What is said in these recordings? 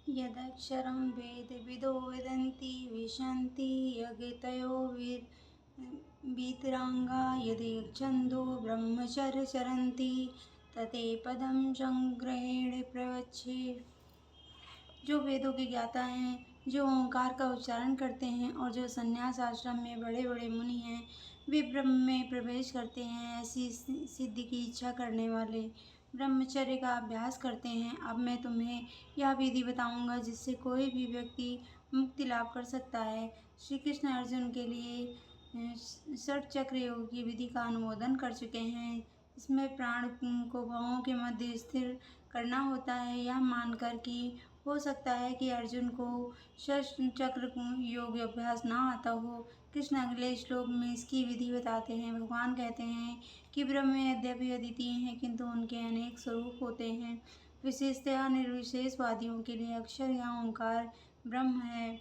यदक्षरं वेदविदो वदन्ति विशन्ति यज्ञतयो वीतरागा यदि छन्दो ब्रह्मचर्य चरन्ति तते पदं संग्रहेण प्रवच्छे। जो वेदों के ज्ञाता हैं, जो ओंकार का उच्चारण करते हैं और जो संन्यास आश्रम में बड़े बड़े मुनि हैं, वे ब्रह्म में प्रवेश करते हैं। ऐसी सिद्धि की इच्छा करने वाले ब्रह्मचर्य का अभ्यास करते हैं। अब मैं तुम्हें यह विधि बताऊंगा जिससे कोई भी व्यक्ति मुक्ति लाभ कर सकता है। श्री कृष्ण अर्जुन के लिए षट चक्र योग की विधि का अनुमोदन कर चुके हैं। इसमें प्राण को भवों के मध्य स्थिर करना होता है, यह मानकर कि हो सकता है कि अर्जुन को षट चक्र योग अभ्यास ना आता हो। कृष्ण अगले श्लोक में इसकी विधि बताते हैं। भगवान कहते हैं कि ब्रह्म यद्यपि अद्वितीय हैं किंतु उनके अनेक स्वरूप होते हैं। विशेषतया निर्विशेषवादियों के लिए अक्षर या ओंकार ब्रह्म है।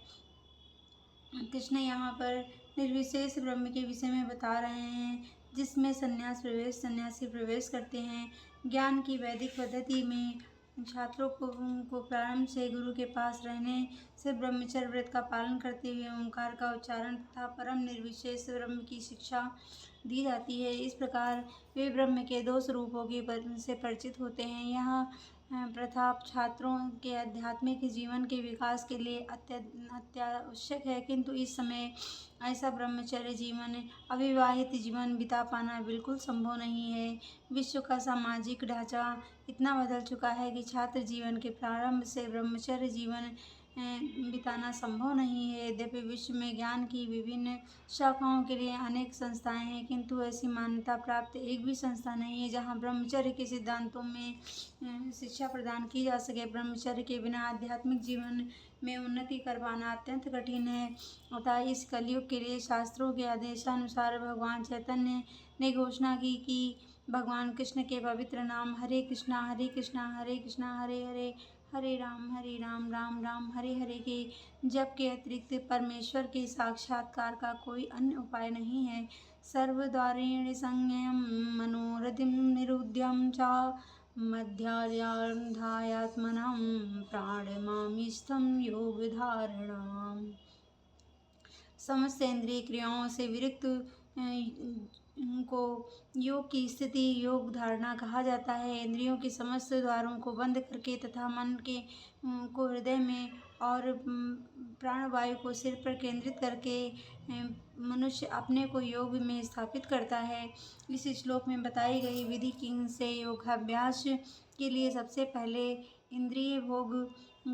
कृष्ण यहाँ पर निर्विशेष ब्रह्म के विषय में बता रहे हैं जिसमें सन्यासी प्रवेश करते हैं। ज्ञान की वैदिक पद्धति में छात्रों को प्रारंभ से गुरु के पास रहने से ब्रह्मचर्य व्रत का पालन करते हुए ओंकार का उच्चारण तथा परम निर्विशेष ब्रह्म की शिक्षा दी जाती है। इस प्रकार वे ब्रह्म के दो स्वरूपों से परिचित होते हैं। यह प्रथा छात्रों के आध्यात्मिक जीवन के विकास के लिए अत्यावश्यक है, किंतु इस समय ऐसा ब्रह्मचर्य जीवन अविवाहित जीवन बिता पाना बिल्कुल संभव नहीं है। विश्व का सामाजिक ढांचा इतना बदल चुका है कि छात्र जीवन के प्रारंभ से ब्रह्मचर्य जीवन बिताना संभव नहीं है। यद्यपि विश्व में ज्ञान की विभिन्न शाखाओं के लिए अनेक संस्थाएं हैं, किंतु ऐसी मान्यता प्राप्त एक भी संस्था नहीं है जहां ब्रह्मचर्य के सिद्धांतों में शिक्षा प्रदान की जा सके। ब्रह्मचर्य के बिना आध्यात्मिक जीवन में उन्नति कर पाना अत्यंत कठिन है। अतः इस कलयुग के लिए शास्त्रों के आदेशानुसार भगवान चैतन्य ने घोषणा की कि भगवान कृष्ण के पवित्र नाम हरे कृष्णा हरे कृष्णा हरे कृष्णा हरे हरे हरे राम राम राम हरे हरे के जप के अतिरिक्त परमेश्वर के साक्षात्कार का कोई अन्य उपाय नहीं है। सर्वद्वारेण संयम मनोरथिं निरुध्यं च मध्याध्यात्मनं प्राणमामिस्थं योग धारणाम्। समस्त इंद्रिय क्रियाओं से विरक्त को योग की स्थिति योग धारणा कहा जाता है। इंद्रियों के समस्त द्वारों को बंद करके तथा मन के को हृदय में और प्राणवायु को सिर पर केंद्रित करके मनुष्य अपने को योग में स्थापित करता है। इस श्लोक में बताई गई विधि से योगाभ्यास के लिए सबसे पहले इंद्रिय भोग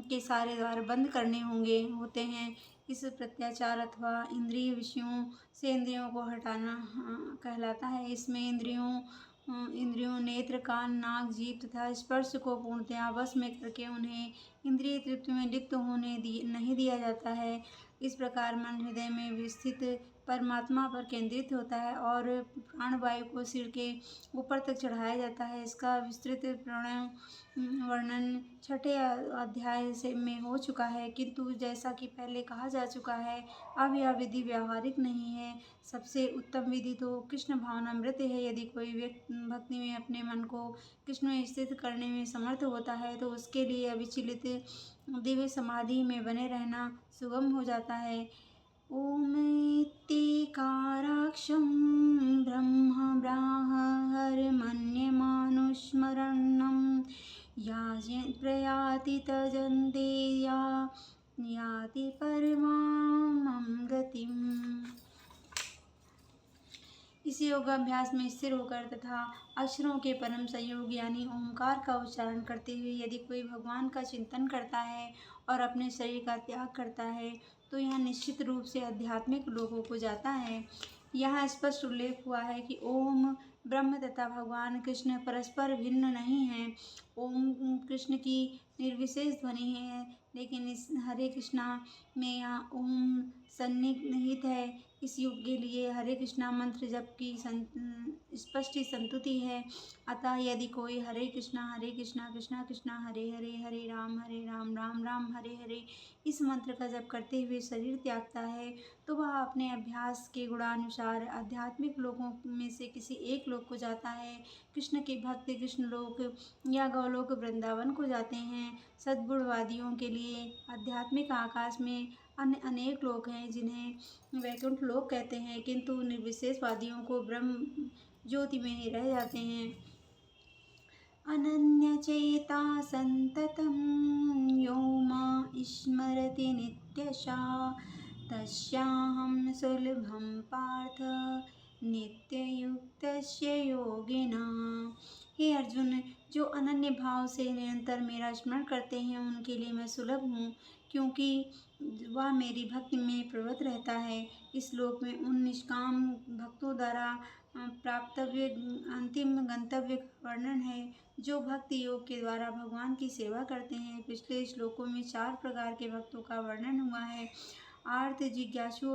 के सारे द्वार बंद करने होते हैं। इस प्रत्याचार अथवा इंद्रिय विषयों से इंद्रियों को हटाना कहलाता है। इसमें इंद्रियों नेत्र कान नाक जीभ तथा स्पर्श को पूर्णतया वश में करके उन्हें इंद्रिय तृप्ति में लिप्त होने नहीं दिया जाता है। इस प्रकार मन हृदय में विस्थित परमात्मा पर केंद्रित होता है और प्राणवायु को सिर के ऊपर तक चढ़ाया जाता है। इसका विस्तृत वर्णन छठे अध्याय में हो चुका है, किंतु जैसा कि पहले कहा जा चुका है अब यह विधि व्यावहारिक नहीं है। सबसे उत्तम विधि तो कृष्ण भावनामृत है। यदि कोई व्यक्ति भक्ति में अपने मन को कृष्ण में स्थित करने में समर्थ होता है तो उसके लिए अविचलित दिव्य समाधि में बने रहना सुगम हो जाता है। ओम इत्तेकाराक्षं ब्रह्म ब्राह्मणमन्यमानुस्मरणं प्रयाति तजन्ते याति परमां गतिम्। इस योगाभ्यास में स्थिर होकर तथा अक्षरों के परम संयोग यानी ओंकार का उच्चारण करते हुए यदि कोई भगवान का चिंतन करता है और अपने शरीर का त्याग करता है तो यह निश्चित रूप से आध्यात्मिक लोकों को जाता है। यहाँ स्पष्ट उल्लेख हुआ है कि ओम ब्रह्म तथा भगवान कृष्ण परस्पर भिन्न नहीं हैं। ओम कृष्ण की निर्विशेष ध्वनि है, लेकिन इस हरे कृष्णा में यहाँ ओम सन्निहित है। इस युग के लिए हरे कृष्णा मंत्र जप की स्पष्ट संतुति है। अतः यदि कोई हरे कृष्णा कृष्णा कृष्णा हरे हरे हरे राम राम राम हरे हरे इस मंत्र का जप करते हुए शरीर त्यागता है तो वह अपने अभ्यास के गुणानुसार आध्यात्मिक लोकों में से किसी एक लोक को जाता है। कृष्ण के भक्त कृष्ण लोक या गौलोक वृंदावन को जाते हैं। सद्गुणवादियों के लिए आध्यात्मिक आकाश में अन्य अनेक लोक हैं जिन्हें वैकुंठ लोक कहते हैं, किंतु निर्विशेषवादियों को ब्रह्म ज्योति में ही रह जाते हैं। अनन्यचेता सन्ततं यो मां स्मरति नित्यशः तस्याहं सुलभं पार्थ नित्ययुक्तस्य योगिनां। हे अर्जुन, जो अनन्य भाव से निरंतर मेरा स्मरण करते हैं उनके लिए मैं सुलभ हूँ, क्योंकि वह मेरी भक्ति में प्रवृत्त रहता है। इस श्लोक में उन निष्काम भक्तों द्वारा प्राप्तव्य अंतिम गंतव्य का वर्णन है जो भक्ति योग के द्वारा भगवान की सेवा करते हैं। पिछले श्लोकों में 4 प्रकार के भक्तों का वर्णन हुआ है। आर्त, जिज्ञासु,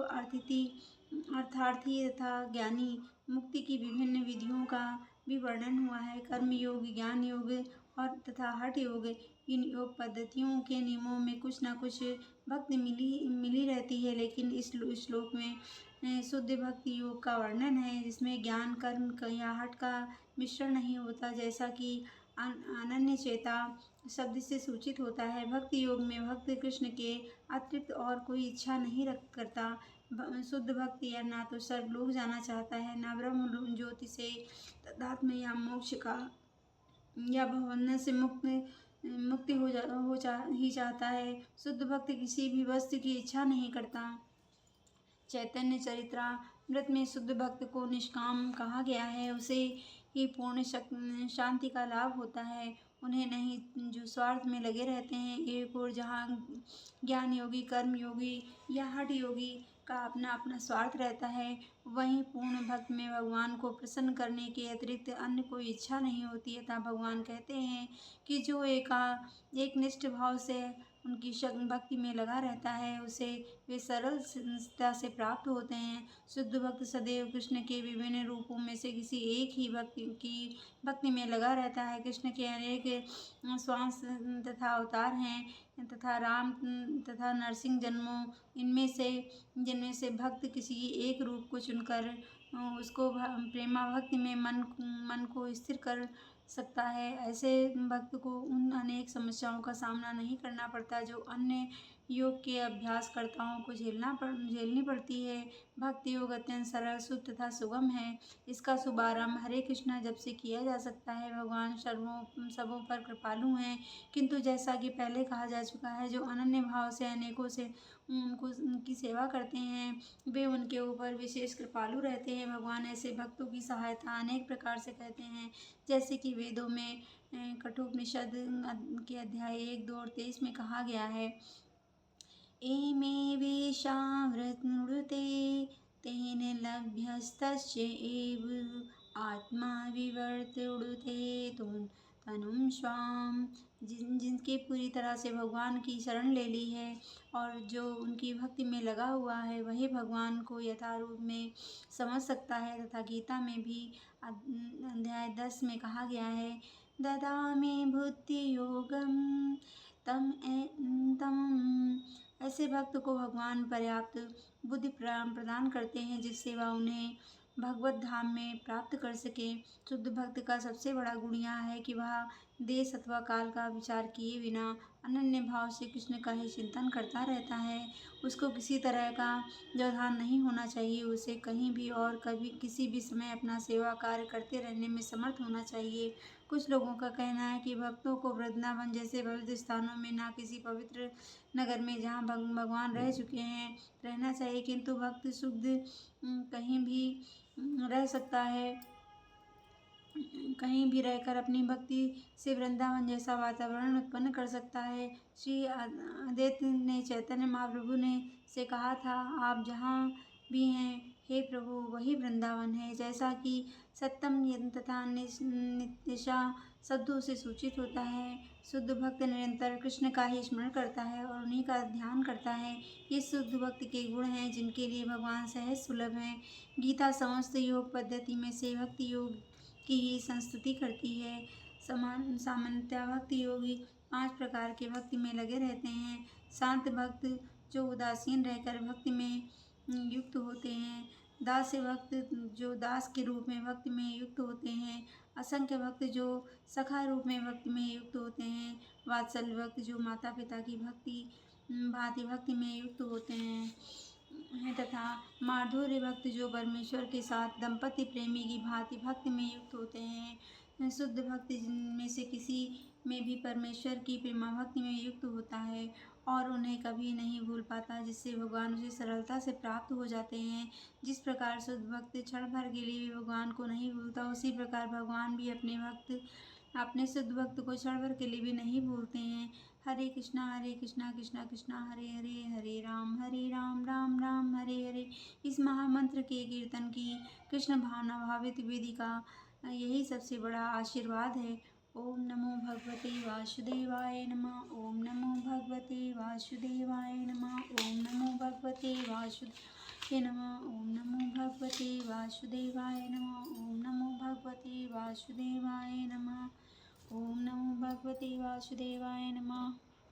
अर्थार्थी तथा ज्ञानी। मुक्ति की विभिन्न विधियों का भी वर्णन हुआ है। कर्म योग, ज्ञान योग और तथा हठ योग। इन योग पद्धतियों के नियमों में कुछ न कुछ भक्ति मिली रहती है, लेकिन इस श्लोक में शुद्ध भक्ति योग का वर्णन है जिसमें ज्ञान, कर्म या हठ का मिश्रण नहीं होता, जैसा कि अनन्य चेता शब्द से सूचित होता है। भक्ति योग में भक्त कृष्ण के अतिरिक्त और कोई इच्छा नहीं करता। शुद्ध भक्ति या ना तो सर्वलोक जाना चाहता है, ना ब्रह्म ज्योति से तदात्म या मोक्ष का या भवन से मुक्ति ही चाहता है। शुद्ध भक्त किसी भी वस्तु की इच्छा नहीं करता। चैतन्य चरित्रामृत में शुद्ध भक्त को निष्काम कहा गया है। उसे ही पूर्ण शांति का लाभ होता है, उन्हें नहीं जो स्वार्थ में लगे रहते हैं। एक और जहाँ ज्ञान योगी, कर्म योगी या हठ योगी का अपना अपना स्वार्थ रहता है, वहीं पूर्ण भक्त में भगवान को प्रसन्न करने के अतिरिक्त अन्य कोई इच्छा नहीं होती। अतः भगवान कहते हैं कि जो एक निष्ठ भाव से उनकी भक्ति में लगा रहता है उसे वे सरलता से प्राप्त होते हैं। शुद्ध भक्त सदैव कृष्ण के विभिन्न रूपों में से किसी एक ही भक्ति में लगा रहता है। कृष्ण के अनेक स्वांश तथा अवतार हैं तथा राम तथा नरसिंह जन्मों जिनमें से भक्त किसी एक रूप को चुनकर उसको प्रेमा भक्ति में मन को स्थिर कर सकता है। ऐसे भक्त को उन अनेक समस्याओं का सामना नहीं करना पड़ता जो अन्य योग के अभ्यासकर्ताओं को झेलनी पड़ती है। भक्ति योग अत्यंत सरल, शुद्ध तथा सुगम है। इसका शुभारंभ हरे कृष्णा जब से किया जा सकता है। भगवान सबों पर कृपालु हैं, किंतु जैसा कि पहले कहा जा चुका है, जो अनन्य भाव से अनेकों से उनकी सेवा करते हैं वे उनके ऊपर विशेष कृपालु रहते हैं। भगवान ऐसे भक्तों की सहायता अनेक प्रकार से करते हैं, जैसे कि वेदों में कठोपनिषद के अध्याय 1, 2 और 23 में कहा गया है, एमे वेशावृते तेन लभ्यस्तस्य एव आत्मा विवर्तुते तनुं स्वाम। जिनके पूरी तरह से भगवान की शरण ले ली है और जो उनकी भक्ति में लगा हुआ है वही भगवान को यथारूप में समझ सकता है। तथा गीता में भी अध्याय 10 में कहा गया है, ददामि बुद्धि योगम तम। ऐसे भक्त को भगवान पर्याप्त बुद्धि प्रदान करते हैं जिससे वह उन्हें भगवत धाम में प्राप्त कर सके। शुद्ध भक्त का सबसे बड़ा गुण यह है कि वह देश अथवा काल का विचार किए बिना अनन्य भाव से कृष्ण का ही चिंतन करता रहता है। उसको किसी तरह का व्यवधान नहीं होना चाहिए। उसे कहीं भी और कभी किसी भी समय अपना सेवा कार्य करते रहने में समर्थ होना चाहिए। कुछ लोगों का कहना है कि भक्तों को वृंदावन जैसे पवित्र स्थानों में ना किसी पवित्र नगर में जहाँ भगवान रह चुके हैं रहना चाहिए, किंतु भक्त शुद्ध कहीं भी रह सकता है, कहीं भी रहकर अपनी भक्ति से वृंदावन जैसा वातावरण उत्पन्न कर सकता है। श्री अद्वैत ने चैतन्य महाप्रभु ने से कहा था, आप जहाँ भी हैं हे प्रभु वही वृंदावन है। जैसा कि सत्यम तथा नित्य शब्दों से सूचित होता है, शुद्ध भक्त निरंतर कृष्ण का ही स्मरण करता है और उन्हीं का ध्यान करता है। ये शुद्ध भक्त के गुण हैं जिनके लिए भगवान सहज सुलभ हैं। गीता समस्त योग पद्धति में से भक्ति योग की ही संस्तुति करती है। सामान्यतः भक्ति योगी 5 प्रकार के भक्ति में लगे रहते हैं। शांत भक्त जो उदासीन रहकर भक्ति में युक्त होते हैं। दास्य भक्त जो दास के रूप में भक्ति में युक्त होते हैं। असंख्य भक्त जो सखा रूप में भक्ति में युक्त होते हैं। वात्सल्य भक्त जो माता पिता की भांति भक्ति में युक्त होते हैं तथा माधुर्य भक्त जो परमेश्वर के साथ दंपति प्रेमी की भांति भक्ति में युक्त होते हैं। शुद्ध भक्त जिनमें से किसी में भी परमेश्वर की प्रेमा भक्ति में युक्त होता है और उन्हें कभी नहीं भूल पाता, जिससे भगवान उसे सरलता से प्राप्त हो जाते हैं। जिस प्रकार शुद्ध भक्त क्षण भर के लिए भी भगवान को नहीं भूलता, उसी प्रकार भगवान भी अपने शुद्ध भक्त को क्षण भर के लिए भी नहीं भूलते हैं। हरे कृष्णा कृष्णा कृष्णा हरे हरे, हरे राम राम राम हरे हरे। इस महामंत्र के कीर्तन की कृष्ण भावना भावित विधि का यही सबसे बड़ा आशीर्वाद है। ओम नमो भगवते वासुदेवाय नमः। ओम नमो भगवते वासुदेवाय नमः। ओम नमो भगवते वासुदेवाय नमः। ओम नमो भगवते वासुदेवाय नमः। ओम नमो भगवते वासुदेवाय नमः। ओम नमो भगवते वासुदेवाय नमः।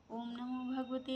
ओम नमो भगवते